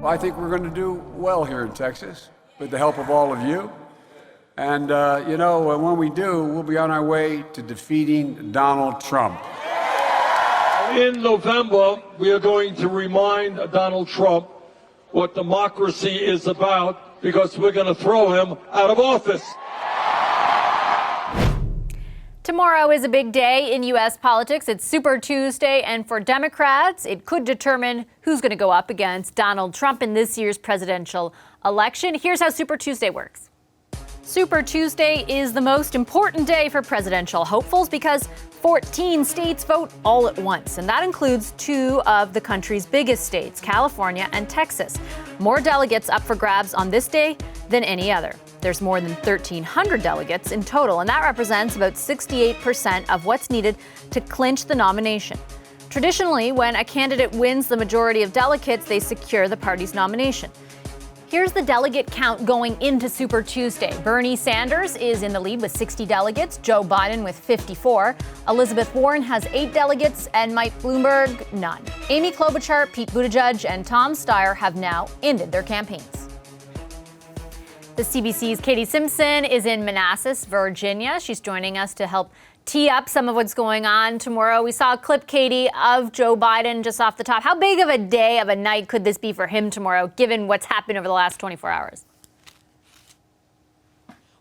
Well, I think we're going to do well here in Texas with the help of all of you. And, when we do, we'll be on our way to defeating Donald Trump. In November, we are going to remind Donald Trump what democracy is about, because we're going to throw him out of office. Tomorrow is a big day in U.S. politics. It's Super Tuesday, and for Democrats, it could determine who's going to go up against Donald Trump in this year's presidential election. Here's how Super Tuesday works. Super Tuesday is the most important day for presidential hopefuls because 14 states vote all at once, and that includes two of the country's biggest states, California and Texas. More delegates up for grabs on this day than any other. There's more than 1,300 delegates in total, and that represents about 68% of what's needed to clinch the nomination. Traditionally, when a candidate wins the majority of delegates, they secure the party's nomination. Here's the delegate count going into Super Tuesday. Bernie Sanders is in the lead with 60 delegates, Joe Biden with 54, Elizabeth Warren has 8 delegates, and Mike Bloomberg, none. Amy Klobuchar, Pete Buttigieg, and Tom Steyer have now ended their campaigns. The CBC's Katie Simpson is in Manassas, Virginia. She's joining us to help tee up some of what's going on tomorrow. We saw a clip, Katie, of Joe Biden just off the top. How big of a day, of a night could this be for him tomorrow, given what's happened over the last 24 hours?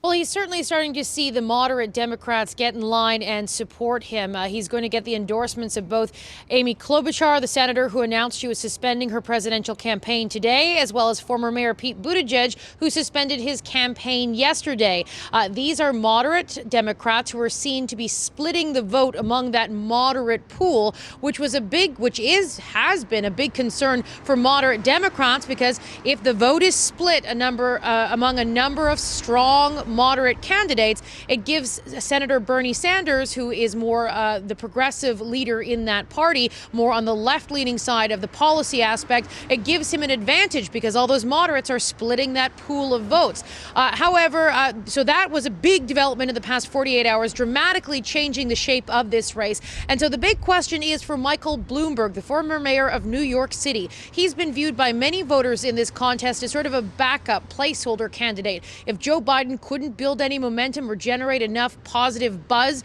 Well, he's certainly starting to see the moderate Democrats get in line and support him. He's going to get the endorsements of both Amy Klobuchar, the senator who announced she was suspending her presidential campaign today, as well as former Mayor Pete Buttigieg, who suspended his campaign yesterday. These are moderate Democrats who are seen to be splitting the vote among that moderate pool, which has been a big concern for moderate Democrats, because if the vote is split among a number of strong moderate candidates, it gives Senator Bernie Sanders, who is more the progressive leader in that party, more on the left-leaning side of the policy aspect, it gives him an advantage because all those moderates are splitting that pool of votes. So that was a big development in the past 48 hours, dramatically changing the shape of this race. And so the big question is for Michael Bloomberg, the former mayor of New York City. He's been viewed by many voters in this contest as sort of a backup placeholder candidate. If Joe Biden couldn't build any momentum or generate enough positive buzz,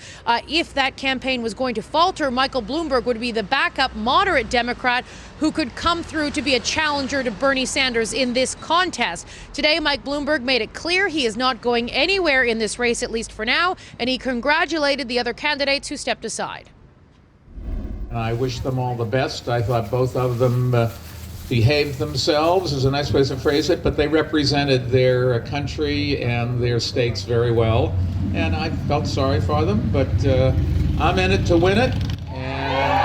if that campaign was going to falter, Michael Bloomberg would be the backup moderate Democrat who could come through to be a challenger to Bernie Sanders in this contest. Today, Mike Bloomberg made it clear he is not going anywhere in this race, at least for now, and he congratulated the other candidates who stepped aside. I wish them all the best. I thought both of them behaved themselves, is a nice way to phrase it, but they represented their country and their states very well. And I felt sorry for them, but I'm in it to win it. And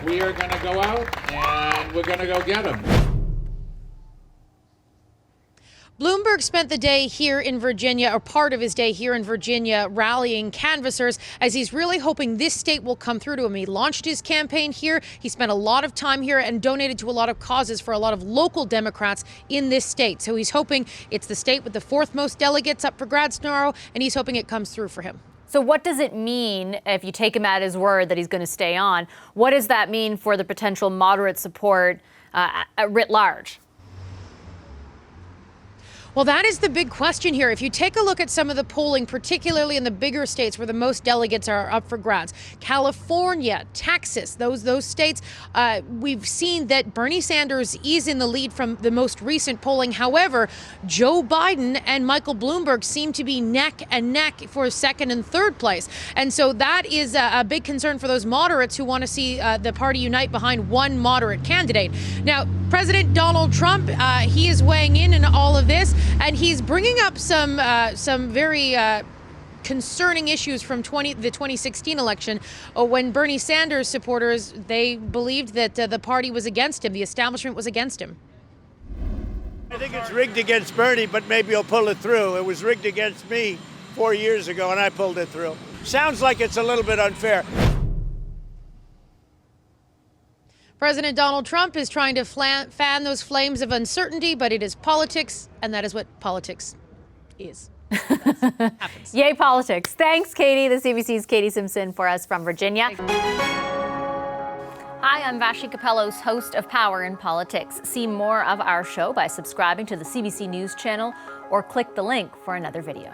we are going to go out and we're going to go get them. Bloomberg spent the day here in Virginia, or part of his day here in Virginia, rallying canvassers as he's really hoping this state will come through to him. He launched his campaign here. He spent a lot of time here and donated to a lot of causes for a lot of local Democrats in this state. So he's hoping it's the state with the 4th most delegates up for grabs tomorrow, and he's hoping it comes through for him. So what does it mean, if you take him at his word that he's going to stay on, what does that mean for the potential moderate support writ large? Well, that is the big question here. If you take a look at some of the polling, particularly in the bigger states where the most delegates are up for grabs, California, Texas, those states, we've seen that Bernie Sanders is in the lead from the most recent polling. However, Joe Biden and Michael Bloomberg seem to be neck and neck for 2nd and 3rd place. And so that is a big concern for those moderates who want to see the party unite behind one moderate candidate. Now, President Donald Trump, he is weighing in all of this. And he's bringing up some very concerning issues from the 2016 election when Bernie Sanders supporters, they believed that the party was against him, the establishment was against him. I think it's rigged against Bernie, but maybe he'll pull it through. It was rigged against me 4 years ago, and I pulled it through. Sounds like it's a little bit unfair. President Donald Trump is trying to fan those flames of uncertainty, but it is politics, and that is what politics is. Happens. Yay, politics. Thanks, Katie. The CBC's Katie Simpson for us from Virginia. Hi, I'm Vashi Capellos, host of Power in Politics. See more of our show by subscribing to the CBC News channel or click the link for another video.